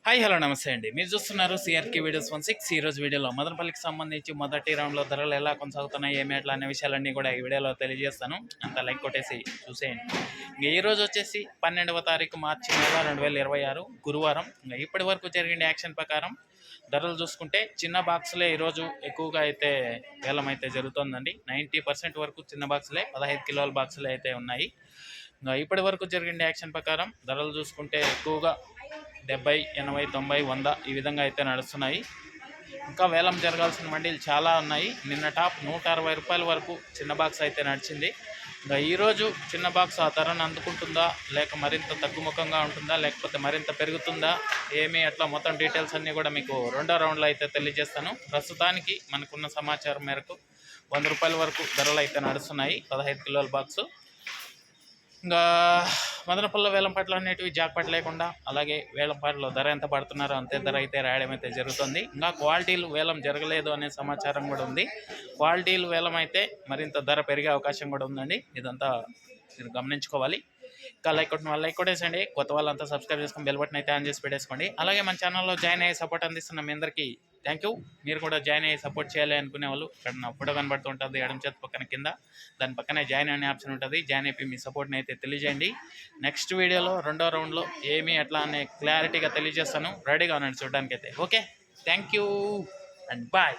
Hi hello నమస్తే అండి. మీరు చూస్తున్నారు సిఆర్కే వీడియోస్ 16. ఈరోజు వీడియోలో మదనపల్లికి సంబంధించి మొదటి రౌండ్లో ధరలు ఎలా కొనసాగుతున్నాయి, ఏమి ఎట్లా అనే విషయాలన్నీ కూడా ఈ వీడియోలో తెలియజేస్తాను. అంత లైక్ కొట్టేసి చూసేయండి. ఇంకా ఈరోజు వచ్చేసి 12వ తారీఖు మార్చి నెల 2026 గురువారం. ఇంకా ఇప్పటి వరకు జరిగిన యాక్షన్ ప్రకారం ధరలు చూసుకుంటే చిన్న బాక్సులే ఈరోజు ఎక్కువగా అయితే వేలం అయితే జరుగుతుందండి. 90% వరకు చిన్న బాక్సులే, 15 కిలోల బాక్సులే అయితే ఉన్నాయి. ఇంకా ఇప్పటి వరకు జరిగిన యాక్షన్ ప్రకారం ధరలు చూసుకుంటే ఎక్కువగా 70, 80, 90, 100 ఈ విధంగా అయితే నడుస్తున్నాయి. ఇంకా వేలం జరగాల్సిన మండీలు చాలా ఉన్నాయి. నిన్న టాప్ 160 రూపాయల వరకు చిన్న బాక్స్ అయితే నడిచింది. ఇంకా ఈరోజు చిన్న బాక్స్ ఆ ధరను అందుకుంటుందా, లేక మరింత తగ్గుముఖంగా ఉంటుందా, లేకపోతే మరింత పెరుగుతుందా, ఏమి అట్లా మొత్తం డీటెయిల్స్ అన్నీ కూడా మీకు రెండో రౌండ్లో అయితే తెలియజేస్తాను. ప్రస్తుతానికి మనకున్న సమాచారం మేరకు 100 రూపాయల వరకు ధరలు అయితే నడుస్తున్నాయి 15 కిలోల బాక్సు. ఇంకా మదనపల్లిలో వేలంపాట్లు అనేటివి జాక్పాట్ లేకుండా, అలాగే వేలంపాట్లో ధర ఎంత పడుతున్నారో అంతే ధర అయితే రాయడం అయితే జరుగుతుంది. ఇంకా క్వాలిటీలు వేలం జరగలేదు అనే సమాచారం కూడా ఉంది. క్వాలిటీలు వేలం అయితే మరింత ధర పెరిగే అవకాశం కూడా ఉందండి. ఇదంతా మీరు గమనించుకోవాలి. ఇంకా లైక్ కొట్టిన వాళ్ళు లైక్ కొట్టేసండి. కొత్త వాళ్ళంతా సబ్స్క్రైబ్ చేసుకొని బెల్ బటన్ అయితే ఆన్ చేసి పెట్టేసుకోండి. అలాగే మన ఛానల్లో జాయిన్ అయ్యి సపోర్ట్ అందిస్తున్న మీ అందరికీ థ్యాంక్ యూ. మీరు కూడా జాయిన్ అయ్యి సపోర్ట్ చేయాలి అనుకునే వాళ్ళు ఇక్కడ నా ఫోటో కనబడుతుంటుంది ఎడమ చేతి పక్కన కింద, దాని పక్కనే జాయిన్ అనే ఆప్షన్ ఉంటుంది. జాయిన్ అయిపోయి మీ సపోర్ట్ని అయితే తెలియజేయండి. నెక్స్ట్ వీడియోలో రెండో రౌండ్లో ఏమి ఎట్లా అనే క్లారిటీగా తెలియజేస్తాను. రెడీగా ఉన్నాను చూడడానికి అయితే. Okay, thank you and bye.